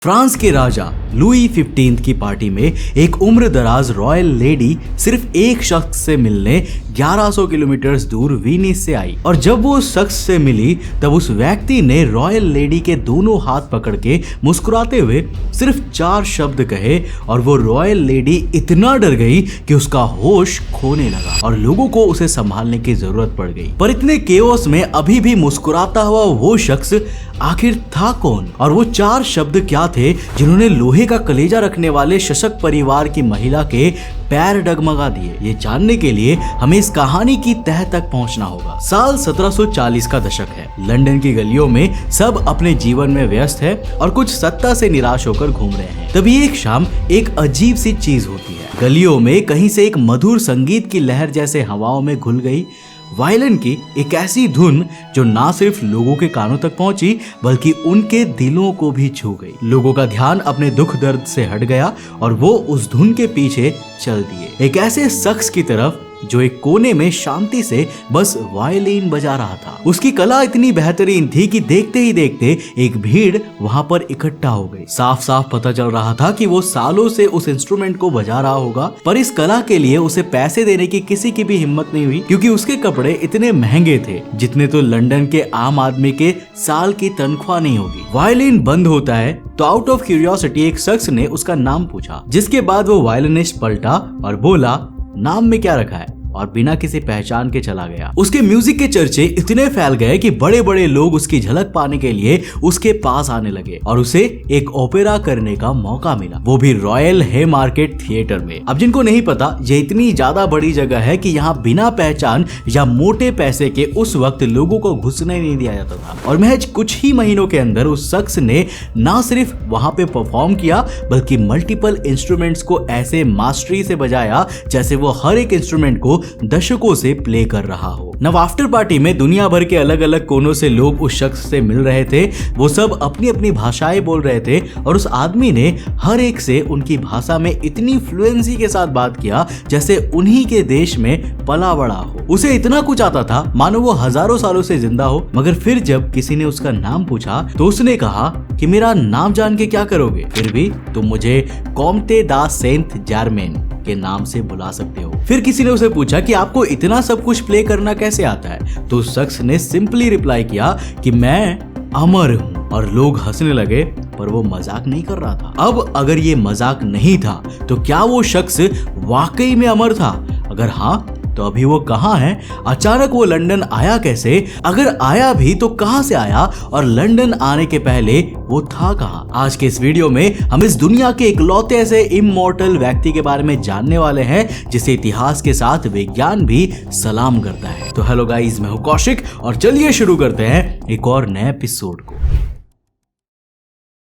France के राजा Louis 15 की party में एक उम्रदराज रॉयल लेडी सिर्फ एक शख्स से मिलने 1100 किलोमीटर दूर वीनिस से आई और जब वो उस शख्स से मिली तब उस व्यक्ति ने रॉयल लेडी के दोनों हाथ पकड़ के मुस्कुराते हुए सिर्फ 4 शब्द कहे और वो रॉयल लेडी इतना डर गई कि उसका होश खोने लगा और लोगों को उसे संभालने की जरूरत पड़ गई। पर इतने केओस में अभी भी मुस्कुराता हुआ वो शख्स आखिर था कौन और वो 4 शब्द क्या थे जिन्होंने लोहे का कलेजा रखने वाले शशक परिवार की महिला के पैर डगमगा दिए। ये जानने के लिए हमें इस कहानी की तह तक पहुंचना होगा। साल 1740 का दशक है। लंदन की गलियों में सब अपने जीवन में व्यस्त है और कुछ सत्ता से निराश होकर घूम रहे हैं। तभी एक शाम एक अजीब सी चीज होती है। गलियों में कहीं से एक मधुर संगीत की लहर जैसे हवाओं में घुल गई। वायलिन की एक ऐसी धुन जो ना सिर्फ लोगों के कानों तक पहुंची बल्कि उनके दिलों को भी छू गई। लोगों का ध्यान अपने दुख दर्द से हट गया और वो उस धुन के पीछे चल दिए एक ऐसे शख्स की तरफ जो एक कोने में शांति से बस वायलिन बजा रहा था। उसकी कला इतनी बेहतरीन थी कि देखते ही देखते एक भीड़ वहां पर इकट्ठा हो गई। साफ साफ पता चल रहा था कि वो सालों से उस इंस्ट्रूमेंट को बजा रहा होगा, पर इस कला के लिए उसे पैसे देने की किसी की भी हिम्मत नहीं हुई क्योंकि उसके कपड़े इतने महंगे थे जितने तो लंदन के आम आदमी के साल की तनख्वाह नहीं होगी। वायलिन बंद होता है तो आउट ऑफ क्यूरियोसिटी एक शख्स ने उसका नाम पूछा, जिसके बाद वो वायलिनिस्ट पलटा और बोला, नाम में क्या रखा है, और बिना किसी पहचान के चला गया। उसके म्यूजिक के चर्चे इतने फैल गए कि बड़े बड़े लोग उसकी झलक पाने के लिए उसके पास आने लगे और उसे एक ओपेरा करने का मौका मिला, वो भी रॉयल हैमार्केट थिएटर में। अब जिनको नहीं पता, ये इतनी ज्यादा बड़ी जगह है कि यहाँ बिना पहचान या मोटे पैसे के उस वक्त लोगों को घुसने नहीं दिया जाता था। और महज कुछ ही महीनों के अंदर उस शख्स ने न सिर्फ वहां पे परफॉर्म किया बल्कि मल्टीपल इंस्ट्रूमेंट्स को ऐसे मास्टरी से बजाया जैसे वो हर एक इंस्ट्रूमेंट को दशकों से प्ले कर रहा हो। नव आफ्टर पार्टी में दुनिया भर के अलग अलग कोनों से लोग उस शख्स से मिल रहे थे। वो सब अपनी अपनी भाषाएं बोल रहे थे और उस आदमी ने हर एक से उनकी भाषा में इतनी फ्लुएंसी के साथ बात किया जैसे उन्हीं के देश में पला बड़ा हो। उसे इतना कुछ आता था मानो वो हजारों सालों से जिंदा हो। मगर फिर जब किसी ने उसका नाम पूछा तो उसने कहा कि मेरा नाम जान के क्या करोगे, फिर भी तुम मुझे कॉम्टे दा सेंट जर्मेन के नाम से बुला सकते हो। फिर किसी ने उसे पूछा कि आपको इतना सब कुछ प्ले करना कैसे आता है, तो उस शख्स ने सिंपली रिप्लाई किया कि मैं अमर हूँ। और लोग हंसने लगे, पर वो मजाक नहीं कर रहा था। अब अगर ये मजाक नहीं था तो क्या वो शख्स वाकई में अमर था? अगर हाँ तो अभी वो कहाँ है? अचानक वो लंदन आया कैसे? अगर आया भी तो कहाँ से आया? और लंदन आने के पहले वो था कहाँ? आज के इस वीडियो में हम इस दुनिया के इकलौते ऐसे इमॉर्टल व्यक्ति के बारे में जानने वाले हैं जिसे इतिहास के साथ विज्ञान भी सलाम करता है। तो हेलो गाइस, मैं हूँ कौशिक और चलिए शुरू करते हैं एक और नए एपिसोड को।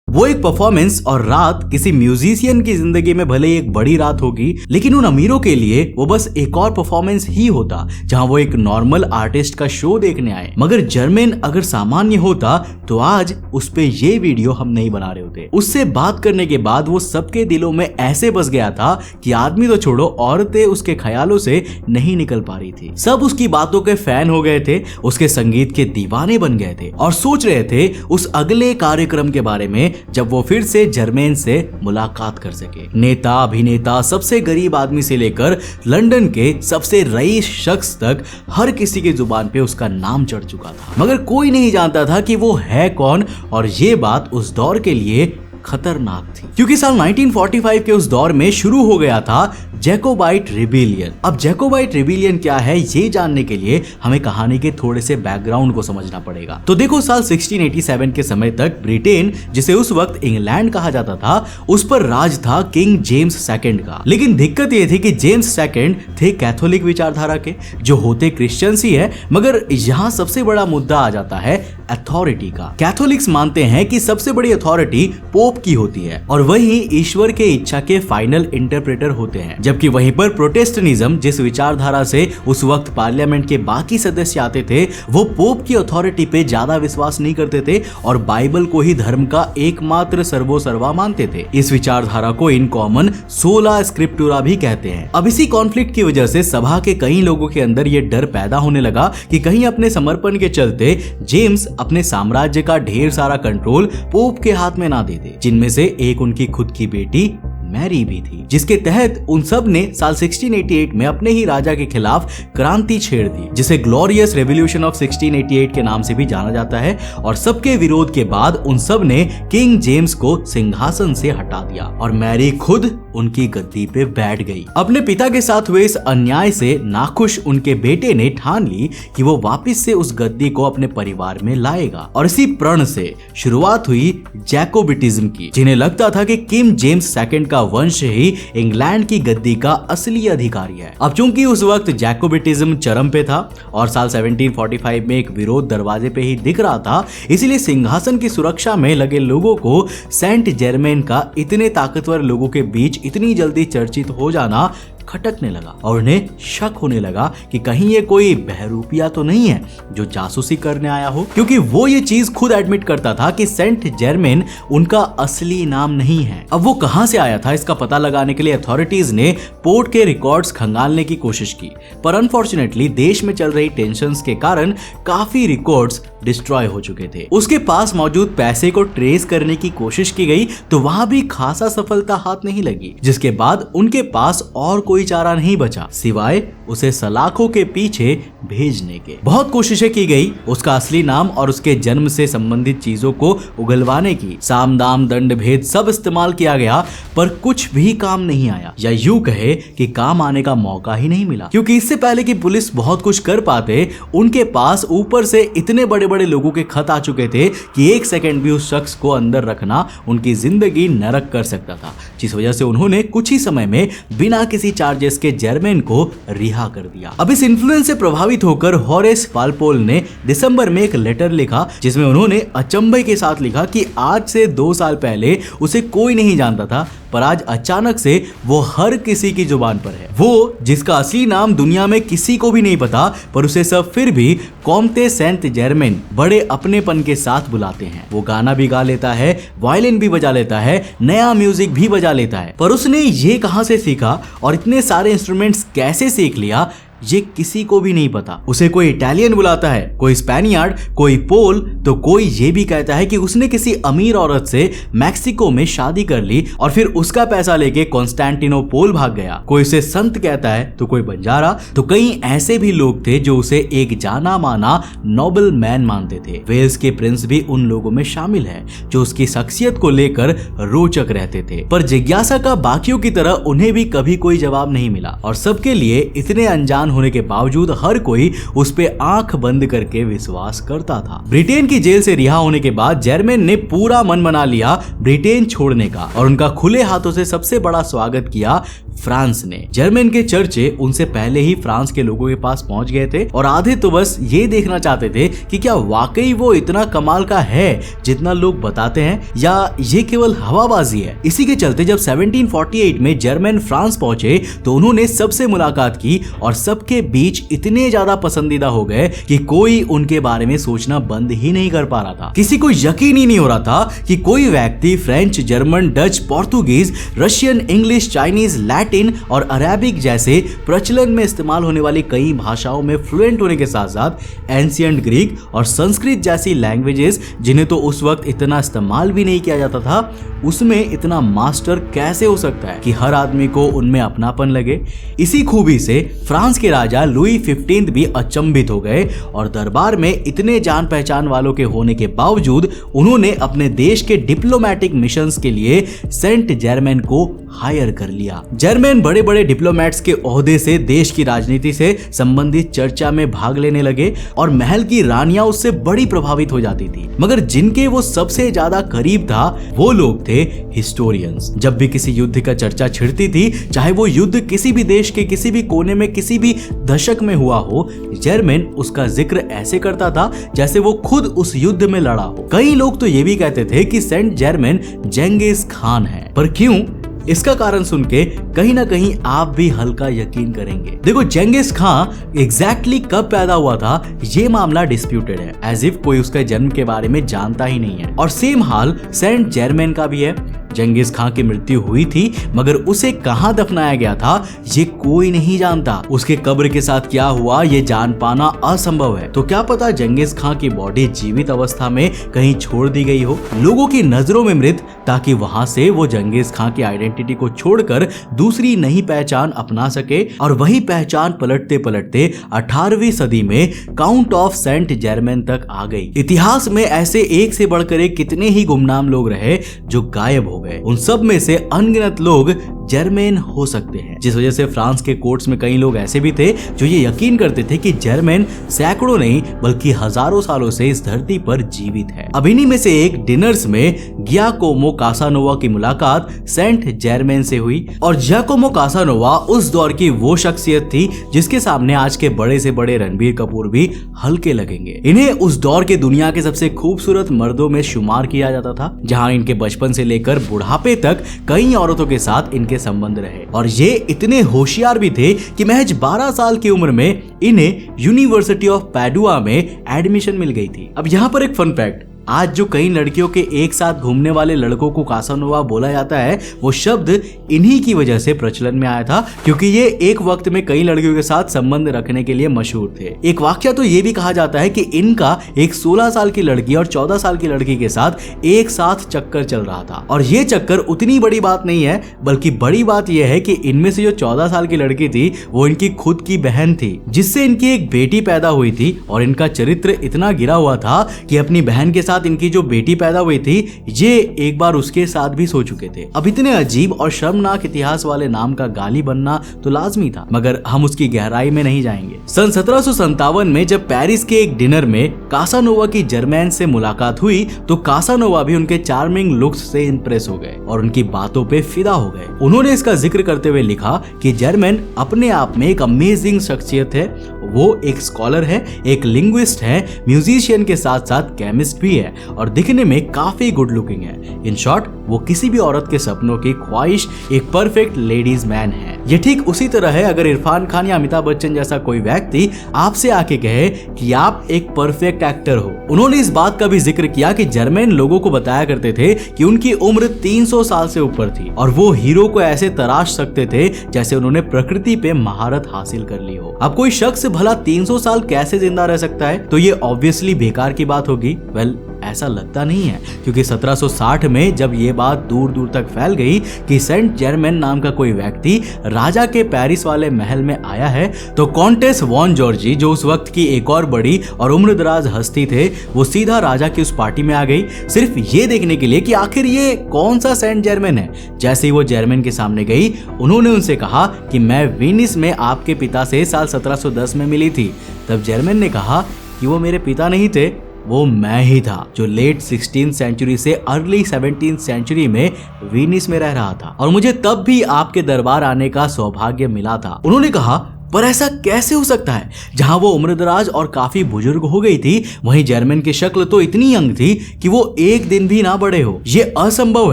वो एक परफॉर्मेंस और रात किसी म्यूजिशियन की जिंदगी में भले एक बड़ी रात होगी, लेकिन उन अमीरों के लिए वो बस एक और परफॉर्मेंस ही होता जहां वो एक नॉर्मल आर्टिस्ट का शो देखने आए। मगर जर्मेन अगर सामान्य होता तो आज उस पे ये वीडियो हम नहीं बना रहे होते। उससे बात करने के बाद वो सबके दिलों में ऐसे बस गया था कि आदमी तो छोड़ो, औरतें उसके ख्यालों से नहीं निकल पा रही थी। सब उसकी बातों के फैन हो गए थे, उसके संगीत के दीवाने बन गए थे और सोच रहे थे उस अगले कार्यक्रम के बारे में जब वो फिर से जर्मेन से मुलाकात कर सके। नेता, अभिनेता, सबसे गरीब आदमी से लेकर लंदन के सबसे रईस शख्स तक हर किसी की जुबान पे उसका नाम चढ़ चुका था। मगर कोई नहीं जानता था कि वो है कौन और ये बात उस दौर के लिए खतरनाक थी क्योंकि साल 1945 के उस दौर में शुरू हो गया था जैकोबाइट रिबेलियन। अब जैकोबाइट रिबेलियन क्या है ये जानने के लिए हमें कहानी के थोड़े से बैकग्राउंड को समझना पड़ेगा। तो देखो, साल 1687 के समय तक ब्रिटेन, जिसे उस वक्त इंग्लैंड कहा जाता था, उस पर राज था किंग जेम्स सेकंड का। लेकिन दिक्कत ये थी कि जेम्स सेकंड थे कैथोलिक विचारधारा के, जो होते क्रिश्चियंस ही है। मगर यहाँ सबसे बड़ा मुद्दा आ जाता है अथॉरिटी का। कैथोलिक्स मानते हैं कि सबसे बड़ी अथॉरिटी पोप की होती है और वही ईश्वर के इच्छा के फाइनल इंटरप्रेटर होते हैं, जबकि वहीं पर प्रोटेस्टेंटिज्म, जिस विचारधारा से उस वक्त पार्लियामेंट के बाकी सदस्य आते थे, वो पोप की अथॉरिटी पे ज्यादा विश्वास नहीं करते थे और बाइबल को ही धर्म का एकमात्र सर्वोसर्वा मानते थे। इस विचारधारा को इन कॉमन 16 स्क्रिप्टुरा भी कहते हैं। अब इसी कॉन्फ्लिक्ट की वजह से सभा के कई लोगों के अंदर ये डर पैदा होने लगा कि कहीं अपने समर्पण के चलते जेम्स अपने साम्राज्य का ढेर सारा कंट्रोल पोप के हाथ में ना दे दे, जिनमें से एक उनकी खुद की बेटी मैरी भी थी, जिसके तहत उन सब ने साल 1688 में अपने ही राजा के खिलाफ क्रांति छेड़ दी, जिसे ग्लोरियस रेवोल्यूशन ऑफ 1688 के नाम से भी जाना जाता है। और सबके विरोध के बाद उन सब ने किंग जेम्स को सिंहासन से हटा दिया और मैरी खुद उनकी गद्दी पे बैठ गई। अपने पिता के साथ हुए इस अन्याय से नाखुश उनके बेटे ने ठान ली कि वो वापस से उस गद्दी को अपने परिवार में लाएगा, और इसी प्रण से शुरुआत हुई जैकोबिटिज्म की, जिन्हें लगता था कि किंग जेम्स सेकंड का वंश ही इंग्लैंड की गद्दी का असली अधिकारी है। अब चूंकि उस वक्त जैकोबिटिज्म चरम पे था और साल 1745 में एक विरोध दरवाजे पे ही दिख रहा था, इसलिए सिंहासन की सुरक्षा में लगे लोगों को सेंट जर्मेन का इतने ताकतवर लोगों के बीच इतनी जल्दी चर्चित हो जाना खटकने लगा और उन्हें शक होने लगा कि कहीं ये कोई बहरूपिया तो नहीं है जो जासूसी करने आया हो, क्योंकि वो ये चीज खुद एडमिट करता था कि सेंट जर्मेन उनका असली नाम नहीं है। अब वो कहां से आया था इसका पता लगाने के लिए अथॉरिटीज ने पोर्ट के रिकॉर्ड्स खंगालने की कोशिश की, पर अनफॉर्चुनेटली देश में चल रही टेंशंस के कारण काफी रिकॉर्ड्स डिस्ट्रॉय हो चुके थे। उसके पास मौजूद पैसे को ट्रेस करने की कोशिश की गई तो वहां भी खासा सफलता हाथ नहीं लगी, जिसके बाद उनके पास और कोई चारा नहीं बचा सिवाय उसे सलाखों के पीछे भेजने के। बहुत कोशिशें की गई उसका असली नाम और उसके जन्म से संबंधित चीजों को उगलवाने की, साम दाम दंड भेद सब इस्तेमाल किया गया, पर कुछ भी काम नहीं आया, या यूं कहे कि काम आने का मौका ही नहीं मिला, क्योंकि इससे पहले कि पुलिस बहुत कुछ कर पाते उनके पास ऊपर से इतने बड़े बड़े लोगों के खत आ चुके थे कि एक सेकंड भी उस शख्स को अंदर रखना उनकी जिंदगी नरक कर सकता था, जिस वजह से उन्होंने कुछ ही समय में बिना किसी चार्जेस के जर्मेन को रिहा कर दिया। अब इस इन्फ्लुएंस से प्रभावित होकर होरेस वालपोल ने दिसंबर में एक लेटर लिखा, जिसमें उन्होंने अचंभे के साथ लिखा कि आज से 2 साल पहले उसे कोई नहीं जानता था, पर आज अचानक से वो हर किसी की जुबान पर है। वो जिसका असली नाम दुनिया में किसी को भी नहीं पता, पर उसे सब फिर भी कॉम्टे सेंट जर्मेन बड़े अपनेपन के साथ बुलाते हैं। वो गाना भी गा लेता है, वायलिन भी बजा लेता है, नया म्यूजिक भी बजा लेता है, पर उसने ये कहां से सीखा और इतने सारे इंस्ट्रूमेंट्स कैसे सीख लिया ये किसी को भी नहीं पता। उसे कोई इटालियन बुलाता है, कोई स्पेनियार्ड, कोई पोल, तो कोई ये भी कहता है कि उसने किसी अमीर औरत से मैक्सिको में शादी कर ली और फिर उसका पैसा लेके कॉन्स्टेंटिनोपोल भाग गया। कोई उसे संत कहता है तो कोई बंजारा, तो कई ऐसे भी लोग थे जो उसे एक जाना माना नोबल मैन मानते थे। वेल्स के प्रिंस भी उन लोगों में शामिल है जो उसकी शख्सियत को लेकर रोचक रहते थे, पर जिज्ञासा का बाकियों की तरह उन्हें भी कभी कोई जवाब नहीं मिला और सबके लिए इतने अनजान होने के बावजूद हर कोई उस पे आंख बंद करके विश्वास करता था। ब्रिटेन की जेल से रिहा होने के बाद जर्मेन ने पूरा मन बना लिया ब्रिटेन छोड़ने का और उनका खुले हाथों से सबसे बड़ा स्वागत किया फ्रांस ने। जर्मन के चर्चे उनसे पहले ही फ्रांस के लोगों के पास पहुंच गए थे और आधे तो बस ये देखना चाहते थे कि क्या वाकई वो इतना कमाल का है जितना लोग बताते हैं, या ये केवल हवाबाजी है। इसी के चलते जब 1748 में जर्मन फ्रांस पहुंचे तो उन्होंने सबसे मुलाकात की और सबके बीच इतने ज्यादा पसंदीदा हो गए कि कोई उनके बारे में सोचना बंद ही नहीं कर पा रहा था। किसी को यकीन ही नहीं हो रहा था कि कोई व्यक्ति French, German, Dutch, Portuguese, Russian, English, Chinese, Latin और अरेबिक जैसे प्रचलन में इस्तेमाल होने वाली कई भाषाओं में फ्लुएंट होने के साथ साथ एंशिएंट ग्रीक और संस्कृत जैसी लैंग्वेजेस जिन्हें तो उस वक्त इतना इस्तेमाल भी नहीं किया जाता था, उसमें इतना मास्टर कैसे हो सकता है कि हर आदमी को उनमें अपनापन लगे। इसी खूबी से फ्रांस के राजा लुई 15 भी अचंभित हो गए और दरबार में इतने जान पहचान वालों के होने के बावजूद उन्होंने अपने देश के डिप्लोमेटिक मिशंस के लिए सेंट जर्मेन को हायर कर लिया। जर्मन बड़े बड़े डिप्लोमेट्स के ओहदे से देश की राजनीति से संबंधित चर्चा में भाग लेने लगे और महल की रानियां उससे बड़ी प्रभावित हो जाती थी, मगर जिनके वो सबसे ज्यादा करीब था वो लोग थे हिस्टोरियंस। जब भी किसी युद्ध का चर्चा छिड़ती थी, चाहे वो युद्ध किसी भी देश के किसी भी कोने में किसी भी दशक में हुआ हो, जर्मन उसका जिक्र ऐसे करता था जैसे वो खुद उस युद्ध में लड़ा हो। कई लोग तो ये भी कहते थे कि सेंट जर्मन जेंगिस खान है, पर क्यों, इसका कारण सुन के कहीं ना कहीं आप भी हल्का यकीन करेंगे। देखो, जेंगिस खान एग्जैक्टली कब पैदा हुआ था ये मामला डिस्प्यूटेड है, एज इफ कोई उसके जन्म के बारे में जानता ही नहीं है। और सेम हाल सेंट जर्मेन का भी है। जंगीज खान की मृत्यु हुई थी, मगर उसे कहां दफनाया गया था ये कोई नहीं जानता। उसके कब्र के साथ क्या हुआ ये जान पाना असंभव है। तो क्या पता जंगीज खान की बॉडी जीवित अवस्था में कहीं छोड़ दी गई हो, लोगों की नजरों में मृत, ताकि वहां से वो जंगीज खान की आइडेंटिटी को छोड़कर दूसरी नई पहचान अपना सके। और वही पहचान पलटते पलटते 18वीं सदी में काउंट ऑफ सेंट जर्मेन तक आ गई। इतिहास में ऐसे एक से बढ़कर एक कितने ही गुमनाम लोग रहे जो गायब हो गए। उन सब में से अनगिनत लोग जर्मेन हो सकते हैं, जिस वजह से फ्रांस के कोर्ट्स में कई लोग ऐसे भी थे जो ये यकीन करते थे कि जर्मेन सैकड़ों नहीं बल्कि हजारों सालों से इस धरती पर जीवित है। अब इन्हीं में से एक डिनर्स में गियाकोमो कासानोवा की मुलाकात सेंट जर्मेन से हुई। और गियाकोमो कासानोवा उस दौर की वो शख्सियत थी जिसके सामने आज के बड़े से बड़े रणबीर कपूर भी हल्के लगेंगे। इन्हें उस दौर के दुनिया के सबसे खूबसूरत मर्दों में शुमार किया जाता था, जहां इनके बचपन से लेकर बुढ़ापे तक कई औरतों के साथ इनके संबंध रहे। और ये इतने होशियार भी थे कि महज 12 साल की उम्र में इन्हें यूनिवर्सिटी ऑफ पैडुआ में एडमिशन मिल गई थी। अब यहाँ पर एक फन फैक्ट, आज जो कई लड़कियों के एक साथ घूमने वाले लड़कों को कासानोवा बोला जाता है, वो शब्द इन्हीं की वजह से प्रचलन में आया था, क्योंकि ये एक वक्त में कई लड़कियों के साथ संबंध रखने के लिए मशहूर थे। एक वाकया तो ये भी कहा जाता है कि इनका एक 16 साल की लड़की और 14 साल की लड़की के साथ एक साथ चक्कर चल रहा था। और ये चक्कर उतनी बड़ी बात नहीं है, बल्कि बड़ी बात यह है कि इनमें से जो 14 साल की लड़की थी वो इनकी खुद की बहन थी, जिससे इनकी एक बेटी पैदा हुई थी। और इनका चरित्र इतना गिरा हुआ था कि अपनी बहन के साथ इनकी जो बेटी पैदा हुई थी ये एक बार उसके साथ भी सो चुके थे। अब इतने अजीब और शर्मनाक इतिहास वाले नाम का गाली बनना तो लाजमी था, मगर हम उसकी गहराई में नहीं जाएंगे। सन 1757 में जब पेरिस के एक डिनर में कासानोवा की जर्मेन से मुलाकात हुई तो कासानोवा भी उनके चार्मिंग लुक्स से इंप्रेस हो गए और उनकी बातों पे फिदा हो गए। उन्होंने इसका जिक्र करते हुए लिखा कि जर्मेन अपने आप में एक अमेजिंग शख्सियत है। वो एक स्कॉलर है, एक लिंग्विस्ट है, म्यूजिशियन के साथ साथ केमिस्ट भी है और दिखने में काफी गुड लुकिंग है। इन शॉर्ट वो किसी भी औरत के सपनों की ख्वाहिश, एक परफेक्ट लेडीज मैन है। ये ठीक उसी तरह है अगर इरफान खान या अमिताभ बच्चन जैसा कोई व्यक्ति आपसे आके कहे कि आप एक परफेक्ट एक्टर हो। उन्होंने इस बात का भी जिक्र किया कि जर्मन लोगों को बताया करते थे कि उनकी उम्र 300 साल से ऊपर थी और वो हीरो को ऐसे तराश सकते थे जैसे उन्होंने प्रकृति पे महारत हासिल कर ली हो। अब कोई शख्स भला 300 साल कैसे जिंदा रह सकता है, तो ये ऑब्वियसली बेकार की बात होगी। वेल, ऐसा लगता नहीं है, क्योंकि 1760 में जब ये बात दूर दूर तक फैल गई कि सेंट जर्मेन नाम का कोई व्यक्ति राजा के पेरिस वाले महल में आया है, तो कॉन्टेस वॉन जॉर्जी, जो उस वक्त की एक और बड़ी और उम्रदराज हस्ती थे, वो सीधा राजा की उस पार्टी में आ गई, सिर्फ ये देखने के लिए कि आखिर ये कौन सा सेंट जर्मेन है। जैसे ही वो जर्मेन के सामने गई, उन्होंने उनसे कहा कि मैं वेनिस में आपके पिता से साल 1710 में मिली थी। तब जर्मेन ने कहा कि वो मेरे पिता नहीं थे, वो मैं ही था, जो लेट 16th सेंचुरी से अर्ली 17th सेंचुरी में वेनिस में रह रहा था और मुझे तब भी आपके दरबार आने का सौभाग्य मिला था। उन्होंने कहा, पर ऐसा कैसे हो सकता है? जहां वो उम्रदराज और काफी बुजुर्ग हो गई थी, वहीं जर्मन की शक्ल तो इतनी यंग थी कि वो एक दिन भी ना बड़े हो। ये असंभव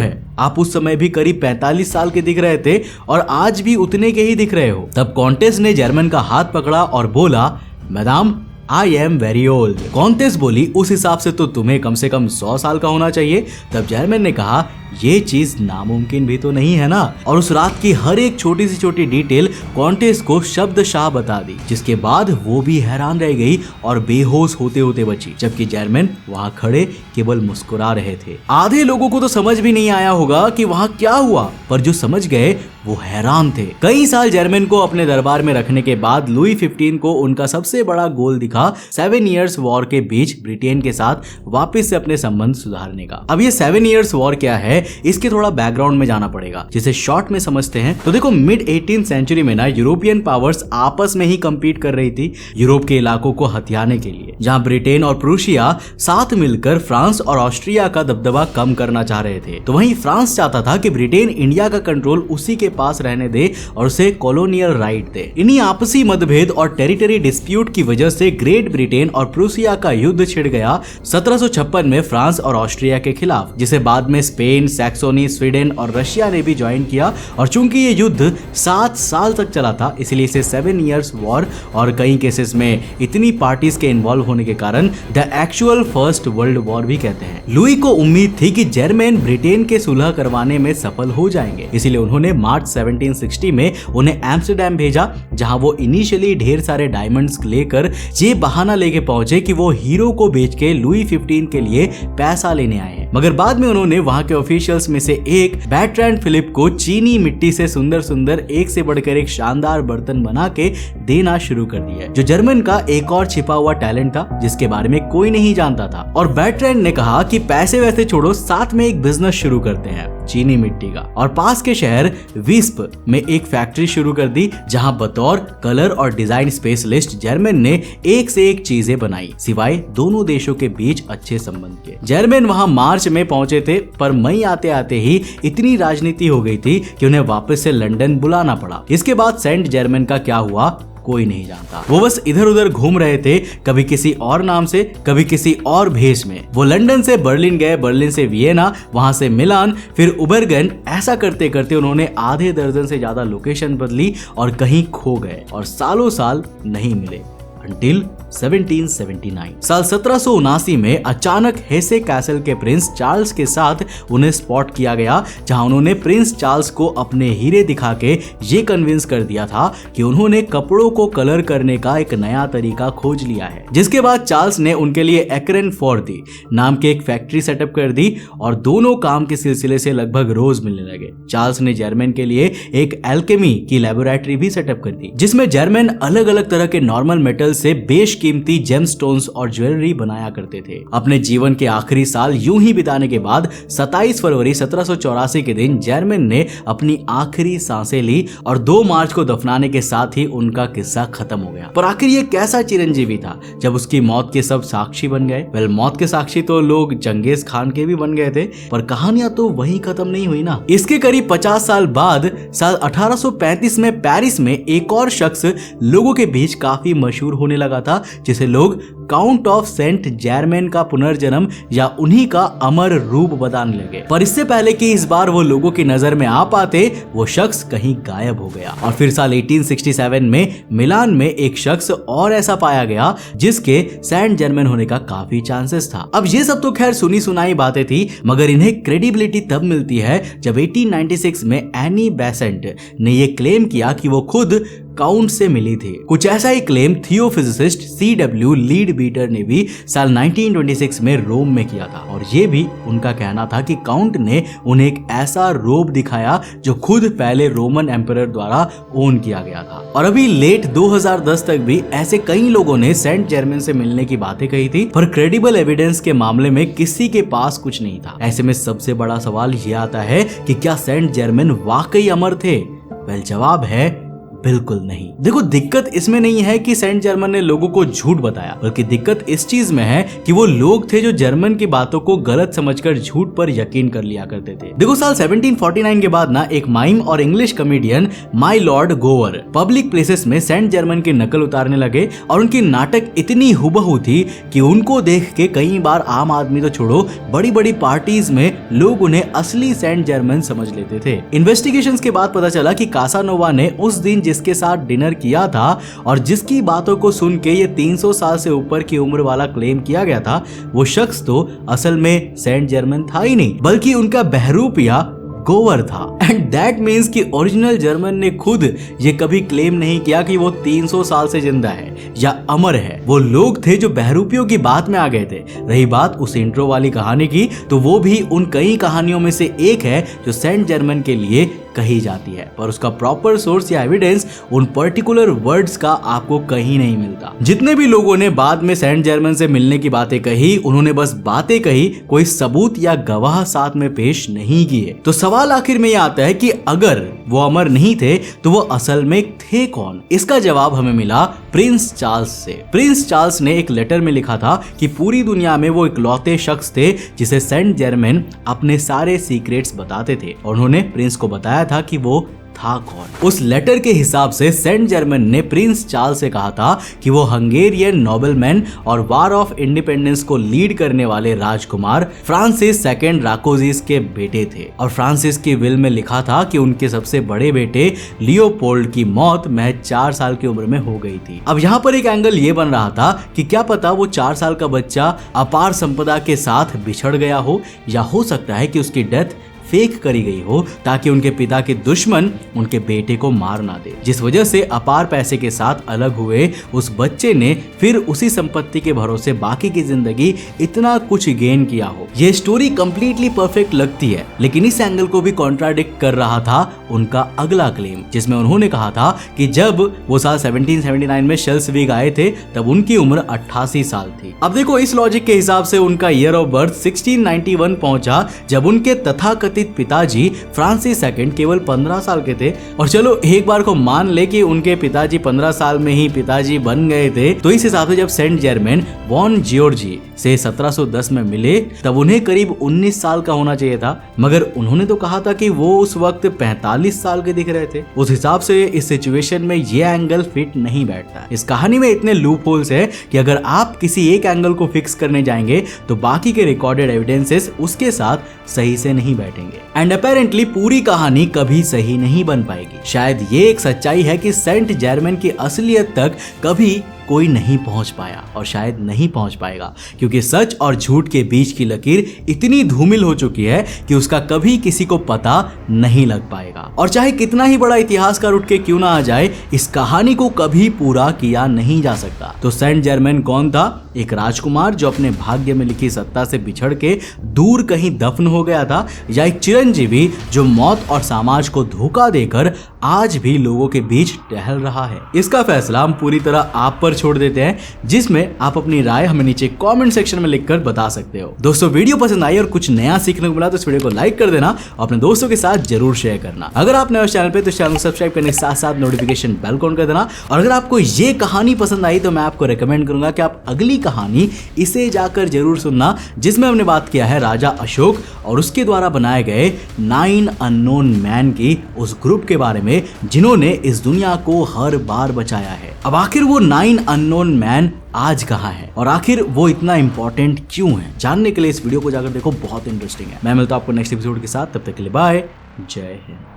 है। आप उस समय भी करीब 45 साल के दिख रहे थे और आज भी उतने के ही दिख रहे हो। तब कॉन्टेस ने जर्मन का हाथ पकड़ा और बोला, madam, I am very old. Countess बोली, उस हिसाब से तो तुम्हें कम से कम 100 साल का होना चाहिए। तब जर्मन ने कहा, ये चीज नामुमकिन भी तो नहीं है ना। और उस रात की हर एक छोटी सी छोटी डिटेल कॉन्टेस को शब्दशाह बता दी, जिसके बाद वो भी हैरान रह गई और बेहोश होते होते बची, जबकि जर्मन वहां खड़े केवल मुस्कुरा रहे थे। आधे लोगों को तो समझ भी नहीं आया होगा कि वहां क्या हुआ, पर जो समझ गए वो हैरान थे। कई साल जर्मन को अपने दरबार में रखने के बाद लुई 15 को उनका सबसे बड़ा गोल दिखा 7 ईयर्स वॉर के बीच ब्रिटेन के साथ वापस से अपने संबंध सुधारने का। अब ये 7 ईयर्स वॉर क्या है, इसके थोड़ा बैकग्राउंड में जाना पड़ेगा, जिसे शॉर्ट में समझते हैं। तो देखो, मिड 18th सेंचुरी में ना यूरोपियन पावर्स आपस में ही कंपीट कर रही थी यूरोप के इलाकों को हथियाने के लिए, जहां ब्रिटेन और प्रूशिया साथ मिलकर फ्रांस और ऑस्ट्रिया का दबदबा कम करना चाह रहे थे। तो वहीं फ्रांस चाहता था कि ब्रिटेन इंडिया का कंट्रोल उसी के पास रहने दे और उसे कॉलोनियल राइट दे। इन्हीं आपसी मतभेद और टेरिटरी डिस्प्यूट की वजह से ग्रेट ब्रिटेन और प्रूशिया का युद्ध छिड़ गया 1756 में फ्रांस और ऑस्ट्रिया के खिलाफ, जिसे बाद में स्पेन, सैक्सोनी, स्वीडन और रशिया ने भी ज्वाइन किया। और चूंकि ये युद्ध 7 साल तक चला था, इसलिए इसे 7 इयर्स वॉर और कई केसेस में इतनी पार्टीज के इन्वॉल्व होने के कारण the actual first world war भी कहते हैं। लुई को उम्मीद थी कि जर्मन ब्रिटेन के सुलह करवाने में सफल हो जाएंगे, इसलिए उन्होंने मार्च 1760 में उन्हें एम्स्टर्डम भेजा, जहां वो इनिशियली ढेर सारे डायमंड्स लेकर ये बहाना लेके पहुंचे कि वो हीरो को बेच के लुई 15 के लिए पैसा लेने आए हैं। मगर बाद में उन्होंने वहां के ऑफिशियल्स में से एक बर्ट्रैंड फिलिप को चीनी मिट्टी से सुंदर सुंदर एक से बढ़कर एक शानदार बर्तन बना के देना शुरू कर दिया, जो जर्मन का एक और छिपा हुआ टैलेंट था जिसके बारे में कोई नहीं जानता था। और बर्ट्रैंड ने कहा कि पैसे वैसे छोड़ो, साथ में एक बिजनेस शुरू करते हैं चीनी मिट्टी का, और पास के शहर विस्प में एक फैक्ट्री शुरू कर दी, जहां बतौर कलर और डिजाइन स्पेशलिस्ट जर्मन ने एक से एक चीजें बनाई, सिवाय दोनों देशों के बीच अच्छे संबंध के। जर्मन वहां मार्च में पहुंचे थे, पर मई आते आते ही इतनी राजनीति हो गई थी कि उन्हें वापस से लंदन बुलाना पड़ा। इसके बाद सेंट जर्मन का क्या हुआ कोई नहीं जानता। वो बस इधर उधर घूम रहे थे, कभी किसी और नाम से, कभी किसी और भेष में। वो लंदन से बर्लिन गए, बर्लिन से वियना, वहां से मिलान, फिर उबरगन। ऐसा करते करते उन्होंने आधे दर्जन से ज्यादा लोकेशन बदली और कहीं खो गए और सालों साल नहीं मिले until 1779। साल 1779 में अचानक हेसे कैसल के प्रिंस चार्ल्स के साथ उन्हें स्पॉट किया गया, जहां उन्होंने प्रिंस चार्ल्स को अपने हीरे दिखा के ये कन्विंस कर दिया था कि उन्होंने कपड़ों को कलर करने का एक नया तरीका खोज लिया है। जिसके बाद चार्ल्स ने उनके लिए एकरन फोर्टी नाम की एक फैक्ट्री सेटअप कर दी और दोनों काम के सिलसिले से लगभग रोज मिलने लगे। चार्ल्स ने जर्मन के लिए एक एल्केमी की लैबोरेटरी भी सेटअप कर दी, जिसमें जर्मन अलग अलग तरह के नॉर्मल मेटल से बेशकीमती जेमस्टोन्स और ज्वेलरी बनाया करते थे। अपने जीवन के आखिरी साल यूं ही बिताने के बाद 27 फरवरी 1784 के दिन जर्मन ने अपनी आखिरी सांसें ली और 2 मार्च को दफनाने के साथ ही उनका किस्सा खत्म हो गया। पर आखिर ये कैसा चिरंजीवी था जब उसकी मौत के सब साक्षी बन गए? वेल, मौत के साक्षी तो लोग चंगेज खान के भी बन गए थे, पर कहानियां तो वहीं खत्म नहीं हुई ना। इसके करीब 50 साल बाद साल 1835 में पेरिस में एक और शख्स लोगों के बीच काफी मशहूर होने लगा था, जिसे लोग काउंट ऑफ सेंट जर्मन का पुनर्जन्म या उन्हीं का अमर रूप बताने लगे। पर इससे पहले कि इस बार वो लोगों की नजर में आ पाते, वो शख्स कहीं गायब हो गया। और फिर साल 1867 में मिलान में एक शख्स और ऐसा पाया गया जिसके सेंट जर्मन होने का काफी चांसेस था। अब ये सब तो खैर सुनी सुनाई बातें थी, मगर इन्हें क्रेडिबिलिटी तब मिलती है जब 1896 में एनी बेसेंट ने ये क्लेम किया कि वो खुद काउंट से मिली थी। कुछ ऐसा ही क्लेम थियोफिजिसिस्ट C.W. लीडबीटर ने भी साल 1926 में रोम में किया था, और ये भी उनका कहना था कि काउंट ने उन्हें एक ऐसा रोब दिखाया जो खुद पहले रोमन एम्परर द्वारा ओन किया गया था। और अभी लेट 2010 तक भी ऐसे कई लोगों ने सेंट जर्मन से मिलने की बातें कही थी, पर क्रेडिबल एविडेंस के मामले में किसी के पास कुछ नहीं था। ऐसे में सबसे बड़ा सवाल ये आता है कि क्या सेंट जर्मन वाकई अमर थे? वेल, जवाब है बिल्कुल नहीं। देखो, दिक्कत इसमें नहीं है कि सेंट जर्मन ने लोगों को झूठ बताया, बल्कि दिक्कत इस चीज में है कि वो लोग थे जो जर्मन की बातों को गलत समझकर झूठ पर यकीन कर लिया करते थे। देखो, साल 1749 के बाद ना एक माइम और इंग्लिश कॉमेडियन माय लॉर्ड गोवर पब्लिक प्लेसेस में सेंट जर्मन की नकल उतारने लगे, और उनकी नाटक इतनी हुबहू थी कि उनको देख के कई बार आम आदमी तो छोड़ो, बड़ी बड़ी पार्टीज में लोग उन्हें असली सेंट जर्मन समझ लेते थे। इन्वेस्टिगेशंस के बाद पता चला कि कासानोवा ने उस दिन जिसके साथ डिनर किया था और जिसकी बातों को सुन के ये 300 साल से ऊपर की उम्र वाला क्लेम किया गया था, वो शख्स तो असल में सेंट जर्मन था ही नहीं, बल्कि उनका बहरूपिया गोवर था। एंड दैट मीन्स कि ओरिजिनल जर्मन ने खुद ये कभी क्लेम नहीं किया कि वो 300 साल से जिंदा है या अमर है। वो लोग थे जो बहरूपियों की बात में आ गए थे। रही बात उस इंट्रो वाली कहानी की, तो वो भी उन कई कहानियों में से एक है जो सेंट जर्मन के लिए कही जाती है, पर उसका प्रॉपर सोर्स या एविडेंस उन पर्टिकुलर वर्ड्स का आपको कहीं नहीं मिलता। जितने भी लोगों ने बाद में सेंट जर्मन से मिलने की बातें कही, उन्होंने बस बातें कही, कोई सबूत या गवाह साथ में पेश नहीं किए। तो सवाल आखिर में यह आता है कि अगर वो अमर नहीं थे तो वो असल में थे कौन? इसका जवाब हमें मिला प्रिंस चार्ल्स से। प्रिंस चार्ल्स ने एक लेटर में लिखा था कि पूरी दुनिया में वो इकलौते शख्स थे जिसे सेंट जर्मन अपने सारे सीक्रेट्स बताते थे, और उन्होंने प्रिंस को बताया था कि वो था कौन। उस लेटर के हिसाब से सेंट जर्मन ने प्रिंस चार्ल्स से कहा था कि वो हंगेरियन नोबलमैन और वार ऑफ इंडिपेंडेंस को लीड करने वाले राजकुमार फ्रांसिस सेकंड राकोजिस के बेटे थे और फ्रांसिस की विल में लिखा था कि उनके सबसे बड़े बेटे लियोपोल्ड की मौत महज 4 साल की उम्र में हो गई थी। अब यहाँ पर एक एंगल ये बन रहा था कि क्या पता वो 4 साल का बच्चा अपार संपदा के साथ बिछड़ गया हो, या हो सकता है कि उसकी डेथ फेक करी गई हो ताकि उनके पिता के दुश्मन उनके बेटे को मार ना दे, जिस वजह से अपार पैसे के साथ अलग हुए उस बच्चे ने फिर उसी संपत्ति के भरोसे बाकी की जिंदगी इतना कुछ गेन किया हो। ये स्टोरी कंप्लीटली परफेक्ट लगती है, लेकिन इस एंगल को भी कॉन्ट्राडिक्ट कर रहा था उनका अगला क्लेम, जिसमें उन्होंने कहा था कि जब वो साल 1779 में शेल्सविग आए थे तब उनकी उम्र 88 साल थी। अब देखो, इस लॉजिक के हिसाब से उनका ईयर ऑफ बर्थ 1691 पहुंचा जब उनके तथाकथित पिताजी फ्रांसिस सेकंड केवल 15 साल के थे। और चलो एक बार को मान ले कि उनके पिताजी 15 साल में ही पिताजी बन गए थे, तो इस हिसाब से जब सेंट जर्मेन वॉन जियोर्जी से 1710 में मिले तब उन्हें करीब 19 साल का होना चाहिए था, मगर उन्होंने तो कहा था कि वो उस वक्त 45 साल के दिख रहे थे। उस हिसाब से इस सिचुएशन में ये एंगल फिट नहीं बैठता। इस कहानी में इतने लूप होल्स है कि अगर आप किसी एक एंगल को फिक्स करने जाएंगे तो बाकी के रिकॉर्डेड एविडेंसेस उसके साथ सही से नहीं बैठेंगे एंड अपेरेंटली पूरी कहानी कभी सही नहीं बन पाएगी। शायद ये एक सच्चाई है कि सेंट जर्मन की असलियत तक कभी कोई नहीं पहुंच पाया और शायद नहीं पहुंच पाएगा, क्योंकि सच और झूठ के बीच की लकीर इतनी धूमिल हो चुकी है कि उसका कभी किसी को पता नहीं लग पाएगा। और चाहे कितना ही बड़ा इतिहासकार उठ के क्यों ना आ जाए, इस कहानी को कभी पूरा किया नहीं जा सकता। तो सेंट जर्मन कौन था? एक राजकुमार जो अपने भाग्य में लिखी सत्ता से बिछड़ के दूर कहीं दफन हो गया था, या एक चिरंजीवी जो मौत और समाज को धोखा देकर आज भी लोगों के बीच टहल रहा है? इसका फैसला हम पूरी तरह आप पर छोड़ देते हैं, जिसमें आप अपनी राय हमें नीचे कमेंट सेक्शन में लिखकर बता सकते हो। दोस्तों, वीडियो पसंद आई और कुछ नया सीखने को मिला तो इस वीडियो को लाइक कर देना और अपने दोस्तों के साथ जरूर शेयर करना। अगर आप नए हो चैनल पे तो चैनल को सब्सक्राइब करने के साथ साथ नोटिफिकेशन बेल ऑन कर देना। और अगर आपको ये कहानी पसंद आई तो मैं आपको रेकमेंड करूंगा कि आप अगली कहानी इसे जाकर जरूर सुनना, जिसमें हमने बात किया है राजा अशोक और उसके द्वारा बनाए गए 9 अननोन मैन की उस ग्रुप के बारे में जिन्होंने इस दुनिया को हर बार बचाया है। अब आखिर वो 9 अननोन मैन आज कहाँ है और आखिर वो इतना इंपॉर्टेंट क्यों है, जानने के लिए इस वीडियो को जाकर देखो, बहुत इंटरेस्टिंग है। मैं मिलता हूं आपको नेक्स्ट एपिसोड के साथ, तब तक के लिए बाय, जय हिंद।